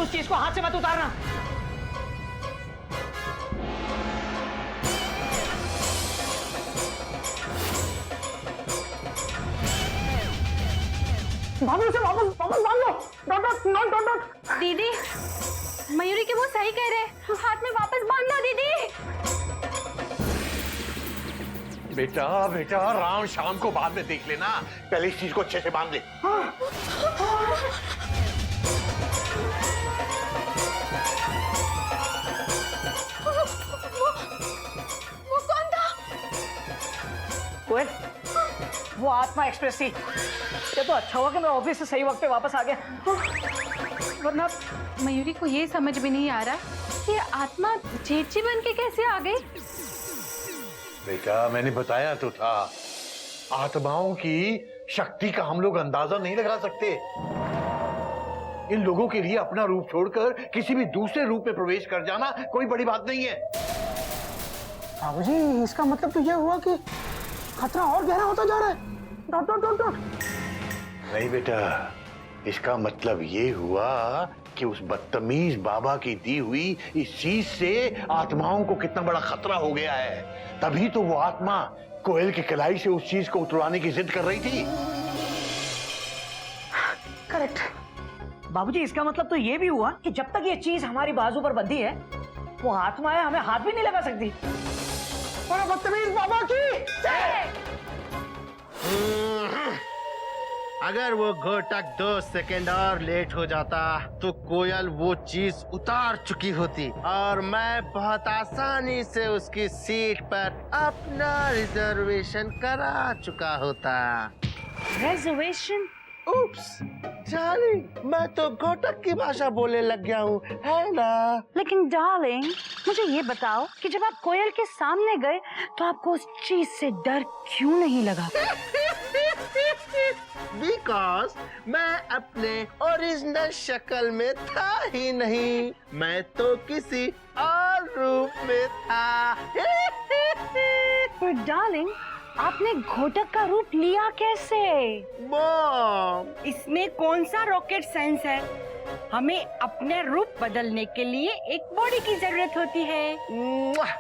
उस चीज को हाथ से मत उतारना। भाभी उसे वापस वापस बांध लो। डॉट। दीदी, मयूरी के वो सही कह रहे हैं, हाथ में वापस बांधना दीदी। बेटा बेटा, राम शाम को बाद में देख लेना, पहले इस चीज को अच्छे से बांध ले। वो कौन था? कोयल, वो आत्मा एक्सप्रेस थी। ये तो अच्छा हुआ कि मैं ऑफिस से सही वक्त पे वापस आ गया, वरना मयूरी को ये समझ में नहीं आ रहा कि ये आत्मा जेठी बन के कैसे आ गई। बेटा मैंने बताया तो था, आत्माओं की शक्ति का हम लोग अंदाजा नहीं लगा सकते। इन लोगों के लिए अपना रूप छोड़कर किसी भी दूसरे रूप में प्रवेश कर जाना कोई बड़ी बात नहीं है। बाबूजी, इसका मतलब तो ये हुआ कि खतरा और गहरा होता जा रहा है। डॉट। नहीं बेटा, इसका मतलब ये हुआ कि उस बदतमीज बाबा की दी हुई इस चीज से आत्माओं को कितना बड़ा खतरा हो गया है। तभी तो वो आत्मा कोयल की कलाई से उस चीज को उतरवाने की जिद कर रही थी। करेक्ट। बाबूजी, इसका मतलब तो ये भी हुआ कि जब तक ये चीज हमारी बाजू पर बंधी है, वो आत्माएं हमें हाथ भी नहीं लगा सकती। और बदतमीज बाबा की जय। अगर वो घोटक 2 सेकंड और लेट हो जाता तो कोयल वो चीज उतार चुकी होती और मैं बहुत आसानी से उसकी सीट पर अपना रिजर्वेशन करा चुका होता। रिजर्वेशन? उप्स, डार्लिंग, मैं तो घोटक की भाषा बोलने लग गया हूँ, है ना? लेकिन डार्लिंग, मुझे ये बताओ कि जब आप कोयल के सामने गए तो आपको उस चीज से डर क्यों नहीं लगा? बिकॉज मैं अपने ओरिजिनल शक्ल में था ही नहीं, मैं तो किसी और रूप में था। पर डार्लिंग, आपने घोटक का रूप लिया कैसे? मॉम, इसमें कौन सा रॉकेट साइंस है? हमें अपने रूप बदलने के लिए एक बॉडी की जरूरत होती है।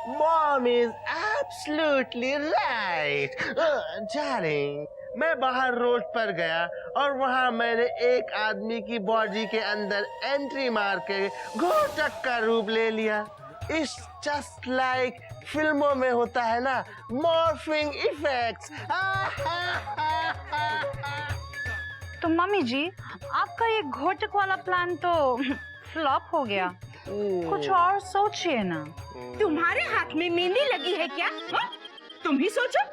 Mom is absolutely right. Darling, मैं बाहर रोड पर गया और वहाँ मैंने एक आदमी की बॉडी के अंदर एंट्री मार के घोटक का रूप ले लिया। इट्स जस्ट लाइक फिल्मों में होता है ना, मॉर्फिंग इफेक्ट्स। तो मम्मी जी, आपका ये घोटक वाला प्लान तो फ्लॉप हो गया। कुछ और सोचिए ना। तुम्हारे हाथ में मेहंदी लगी है क्या? हा? तुम ही सोचो।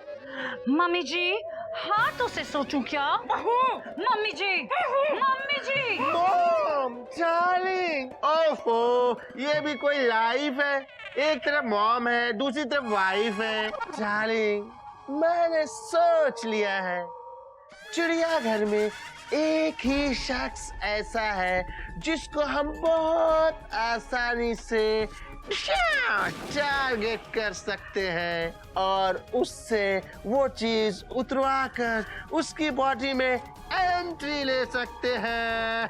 मम्मी जी, हाथों से सोचूं क्या? मम्मी जी, मम्मी जी। मॉम, डार्लिंग, ओफो, ये भी कोई लाइफ है? एक तरफ मॉम है, दूसरी तरफ वाइफ है। डार्लिंग, मैंने सोच लिया है, चिड़ियाघर में एक ही शख्स ऐसा है जिसको हम बहुत आसानी से टारगेट कर सकते हैं और उससे वो चीज उतरवा कर उसकी बॉडी में एंट्री ले सकते हैं।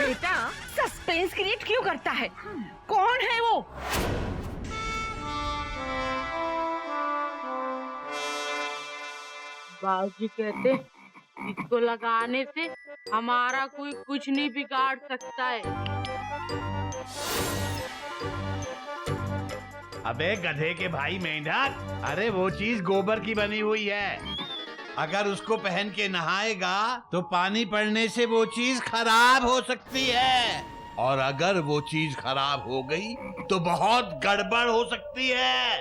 बेटा, सस्पेंस क्रिएट क्यों करता है? कौन है वो? बाबूजी कहते इसको लगाने से हमारा कोई कुछ नहीं बिगाड़ सकता है। अबे गधे के भाई मेंढक, अरे वो चीज गोबर की बनी हुई है। अगर उसको पहन के नहाएगा तो पानी पड़ने से वो चीज खराब हो सकती है, और अगर वो चीज खराब हो गई तो बहुत गड़बड़ हो सकती है।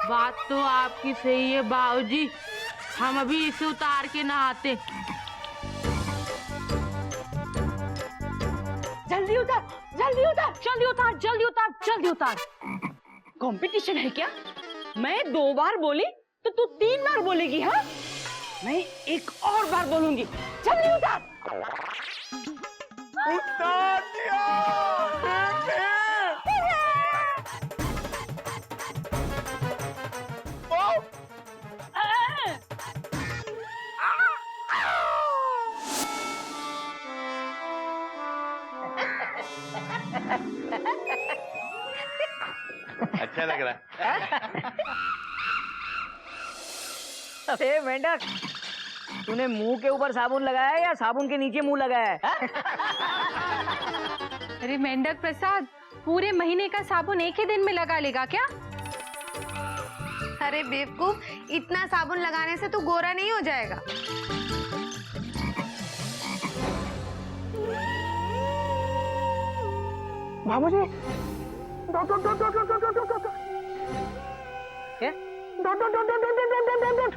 बात तो आपकी सही है बाबूजी, हम अभी इसे उतार के नहाते। जल्दी उतार, जल्दी उतार, जल्दी उतार, जल्दी उतार, जल्दी उतार। कंपटीशन है क्या? मैं 2 बार बोली तो तू 3 बार बोलेगी? हाँ, मैं एक और बार बोलूंगी। जल्दी उतार। उतार दिया। अच्छा लग रहा है। अरे मेंढक, तूने मुंह के ऊपर साबुन लगाया है या साबुन के नीचे मुंह लगाया है? अरे मेंढक प्रसाद, पूरे महीने का साबुन एक ही दिन में लगा लेगा क्या? अरे बेवकूफ, इतना साबुन लगाने से तू गोरा नहीं हो जाएगा। बाबूजी,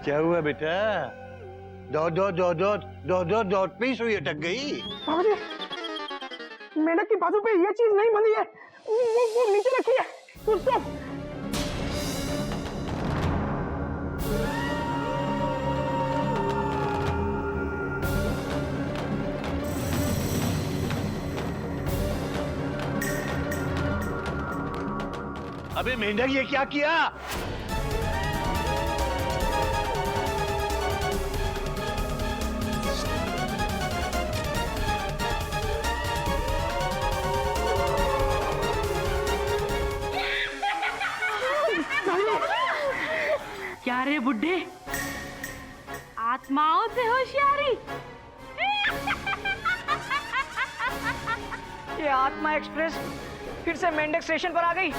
क्या हुआ बेटा? दो पे ही सुई अटक गई। बाबूजी, मेंढक की बाजू पे ये चीज नहीं बनी है, वो नीचे रखी है। उसको अबे मेंढक, ये क्या किया? क्या रे बुड्ढे, आत्माओं से होशियारी? ये आत्मा एक्सप्रेस फिर से मेंढक स्टेशन पर आ गई।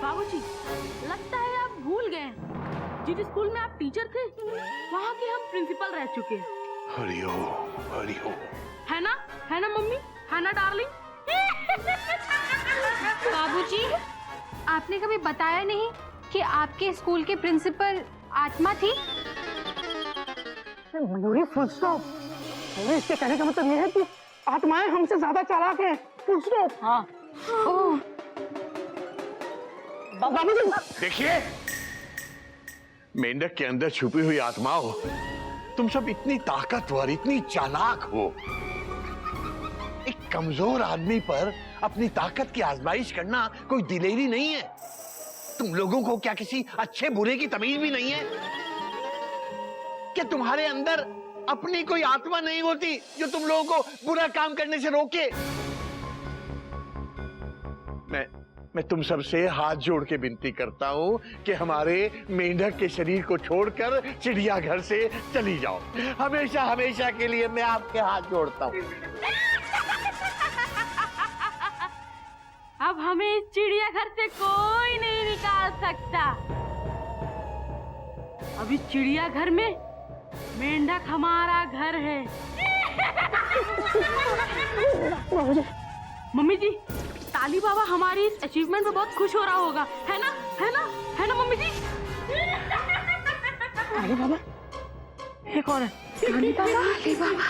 बाबूजी, लगता है आप भूल गए जिस स्कूल में आप टीचर थे वहाँ के हम प्रिंसिपल रह चुके हैं। हरिओम। है ना मम्मी, है ना डार्लिंग? बाबूजी, आपने कभी बताया नहीं कि आपके स्कूल के प्रिंसिपल आत्मा थी? Mayuri, full stop. इसके कहने का मतलब ये है कि आत्माएं हमसे ज्यादा चालाक हैं। Full stop. हाँ। ओह, बाबूजी, देखिए, मेंढक के अंदर छुपी हुई आत्माओं, तुम सब इतनी ताकतवर, इतनी चालाक हो। एक कमजोर आदमी पर अपनी ताकत की आजमाइश करना कोई दिलेरी नहीं है। तुम लोगों को क्या किसी अच्छे बुरे की तमीज भी नहीं है? क्या तुम्हारे अंदर अपनी कोई आत्मा नहीं होती जो तुम लोगों को बुरा काम करने से रोके? मैं तुम सबसे हाथ जोड़ के विनती करता हूं कि हमारे मेंढक के शरीर को छोड़कर चिड़ियाघर से चली जाओ। हमेशा हमेशा के लिए मैं आपके हाथ जोड़ता हूं। अब हमें इस चिड़ियाघर से कोई नहीं निकाल सकता। अब इस चिड़ियाघर में मेंढक हमारा घर है। मम्मी जी, ताली बाबा हमारी इस अचीवमेंट पे बहुत खुश हो रहा होगा, है ना मम्मी जी? ताली बाबा? ये कौन है? ताली बाबा।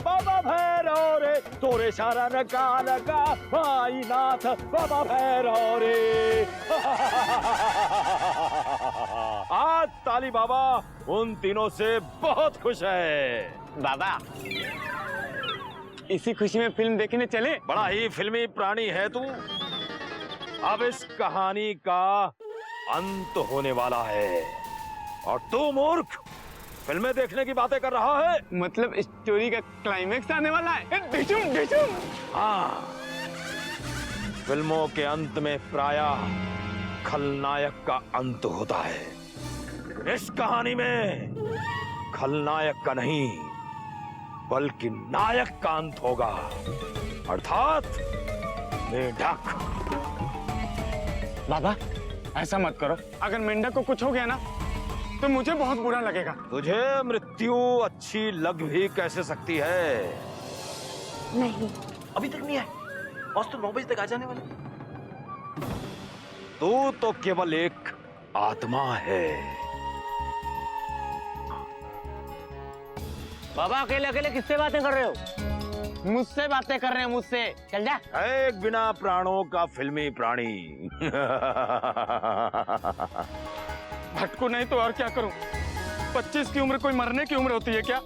बाबा भैरव रे तोरे सारा नका लगा भाई नाथ बाबा भैरव रे। आज ताली बाबा उन तीनों से बहुत खुश है। बाबा, इसी खुशी में फिल्म देखने चले। बड़ा ही फिल्मी प्राणी है तू। अब इस कहानी का अंत होने वाला है और तू मूर्ख फिल्में देखने की बातें कर रहा है। मतलब स्टोरी का क्लाइमेक्स आने वाला है। डिशुम डिशुम। हाँ, फिल्मों के अंत में प्रायः खलनायक का अंत होता है। इस कहानी में खलनायक का नहीं बल्कि नायक का अंत होगा, अर्थात मेंढक। बाबा, ऐसा मत करो। अगर मेंढक को कुछ हो गया ना तो मुझे बहुत बुरा लगेगा। तुझे मृत्यु अच्छी लग भी कैसे सकती है? नहीं, अभी तक नहीं आए। बॉस तो 9 बजे तक आ जाने वाले। तू तो केवल एक आत्मा है। बाबा, अकेले अकेले किससे बातें कर रहे हो? मुझसे बातें कर रहे हैं, मुझसे। चल जा। एक बिना प्राणों का फिल्मी प्राणी। भटकू नहीं तो और क्या करूं? 25 की उम्र कोई मरने की उम्र होती है क्या?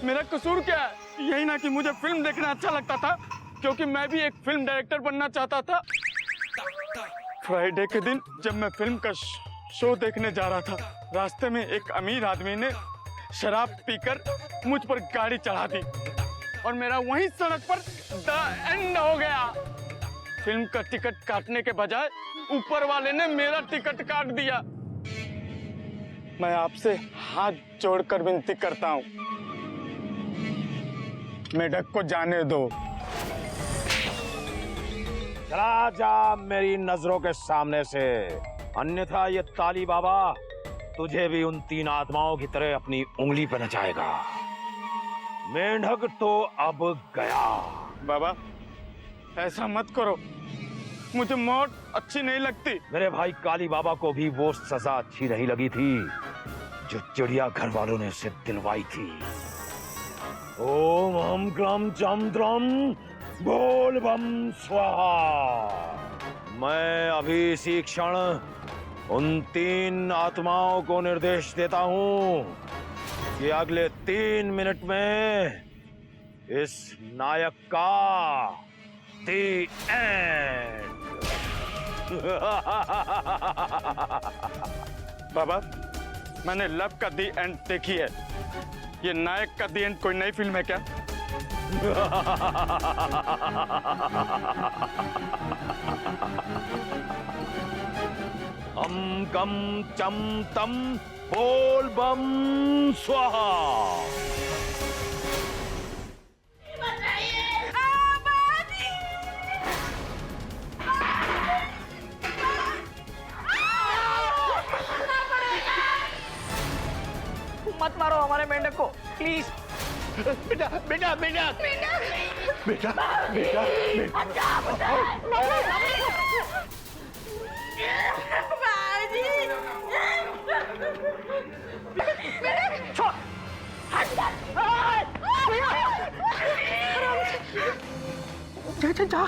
मेरा कसूर क्या है? यही ना कि मुझे फिल्म देखना अच्छा लगता था, क्योंकि मैं भी एक फिल्म डायरेक्टर बनना चाहता था। फ्राइडे के दिन जब मैं फिल्म का शो देखने जा रहा था, रास्ते में एक अमीर आदमी ने शराब पीकर मुझ पर गाड़ी चढ़ा दी और मेरा वहीं सड़क पर द एंड हो गया। फिल्म का टिकट काटने के बजाय ऊपर वाले ने मेरा टिकट काट दिया। मैं आपसे हाथ जोड़कर विनती करता हूँ, मेढक को जाने दो। चला जा मेरी नजरों के सामने से, अन्यथा ये ताली बाबा तुझे भी उन 3 आत्माओं की तरह अपनी उंगली पर नचाएगा। मेंढक तो अब गया। बाबा ऐसा मत करो, मुझे मौत अच्छी नहीं लगती। मेरे भाई काली बाबा को भी वो सजा अच्छी नहीं लगी थी जो चिड़िया घर वालों ने उसे दिलवाई थी। ओम हम ग्रम चम द्रम बोल बम स्वाहा। मैं अभी इसी क्षण उन 3 आत्माओं को निर्देश देता हूं कि अगले 3 मिनट में इस नायक का दी एंड। बाबा मैंने लव का दी एंड देखी है, ये नायक का दी एंड कोई नई फिल्म है क्या? हम कम चम तम बोल बम स्वाहा। मत मारो हमारे मेंढक को प्लीज। बेटा बेटा बेटा बेटा बेटा जा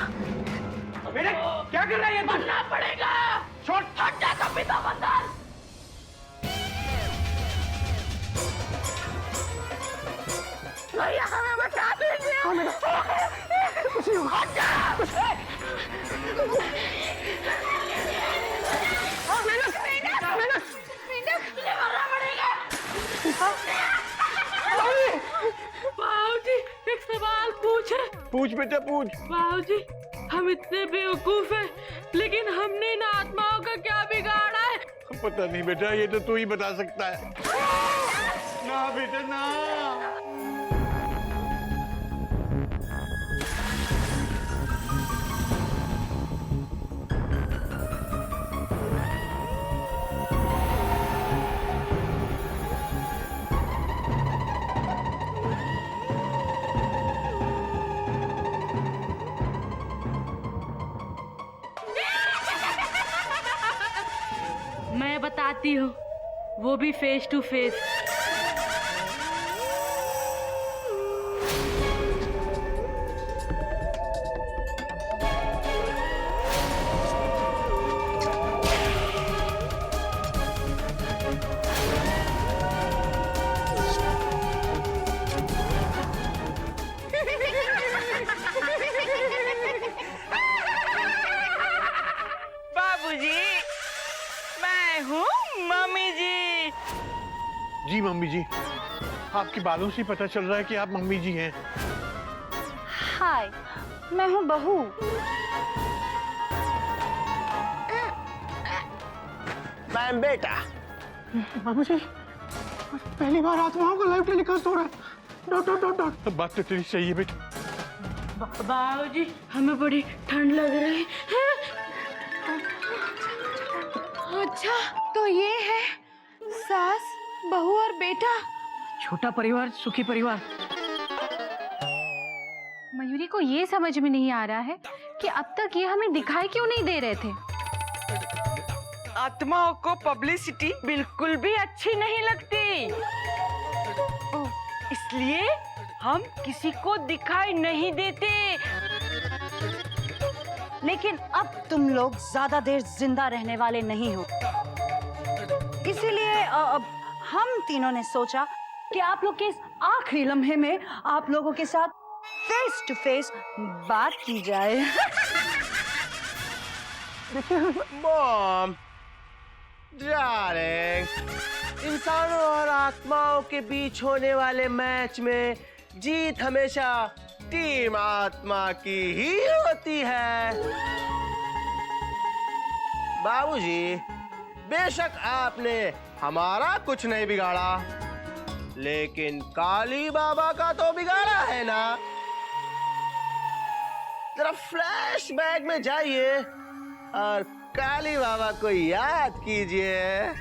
बेटा, क्या कर रहा है? बनना पड़ेगा। छोड़, हट जा कपिता बंदर। भैया हमें बचा दीजिए। कुछ नहीं होगा। हट जा। बाबूजी एक सवाल पूछे? पूछ बेटा पूछ। बाबूजी हम इतने बेवकूफ हैं, लेकिन हमने इन आत्माओं का क्या बिगाड़ा है? पता नहीं बेटा, ये तो तू ही बता सकता है। ना बेटा ना। मैं बताती हूँ, वो भी फेस टू फेस। बाबूजी मैं हूँ मम्मी जी। जी मम्मी जी, आपके बालों से पता चल रहा है कि आप मम्मी जी हैं। हाय, मैं हूँ बहू। मैं बेटा। बाबू जी, पहली बार आत्माओं का लाइव टेलीकास्ट हो रहा है। Dot dot dot dot. बात तो तेरी सही है बेटा। बाबूजी हमें बड़ी ठंड लग रही है। अच्छा तो ये है सास, बहू और बेटा। छोटा परिवार सुखी परिवार। मयूरी को ये समझ में नहीं आ रहा है कि अब तक ये हमें दिखाई क्यों नहीं दे रहे थे। आत्माओं को पब्लिसिटी बिल्कुल भी अच्छी नहीं लगती, इसलिए हम किसी को दिखाई नहीं देते। लेकिन अब तुम लोग ज्यादा देर जिंदा रहने वाले नहीं हो, इसीलिए हम तीनों ने सोचा कि आप लोग के इस आखिरी लम्हे में आप लोगों के साथ फेस टू फेस बात की जाए। मॉम, डार्लिंग, इंसानों और आत्माओं के बीच होने वाले मैच में जीत हमेशा टीम आत्मा की ही होती है। बाबूजी, बेशक आपने हमारा कुछ नहीं बिगाड़ा, लेकिन काली बाबा का तो बिगाड़ा है ना। जरा फ्लैशबैक में जाइए और काली बाबा को याद कीजिए।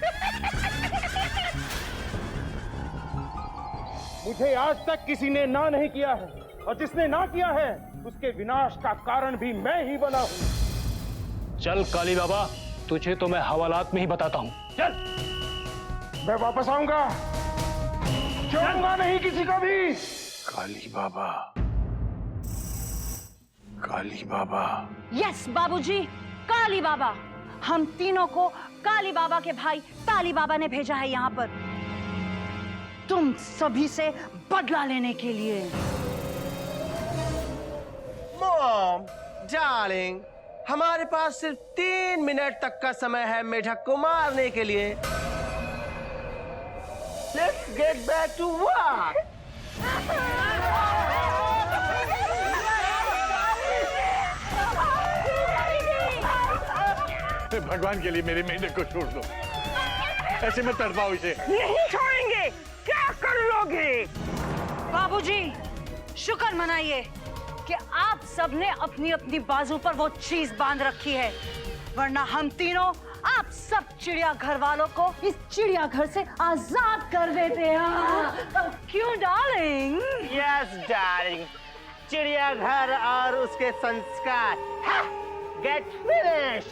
मुझे आज तक किसी ने ना नहीं किया है, और जिसने ना किया है उसके विनाश का कारण भी मैं ही बना हूं। चल काली बाबा, तुझे तो मैं हवालात में ही बताता हूं। चल। मैं वापस आऊंगा, छोड़ूंगा नहीं किसी को भी। काली बाबा, काली बाबा। यस बाबूजी, काली बाबा। हम तीनों को काली बाबा के भाई ताली बाबा ने भेजा है यहाँ पर, तुम सभी से बदला लेने के लिए। मॉम, डार्लिंग, हमारे पास सिर्फ 3 मिनट तक का समय है मेढक को मारने के लिए। Let's get back to work. भगवान के लिए मेरे मेंढक को छोड़ दो, ऐसे मत तड़पाओ इसे। नहीं छोड़ेंगे, क्या कर लोगे? बाबूजी, शुक्र मनाइए कि आप सबने अपनी अपनी बाजू पर वो चीज बांध रखी है, वरना हम तीनों आप सब चिड़ियाघर वालों को इस चिड़ियाघर से आजाद कर देते हैं। क्यों डार्लिंग? यस डार्लिंग, चिड़ियाघर और उसके संस्कार गेट फिनिश।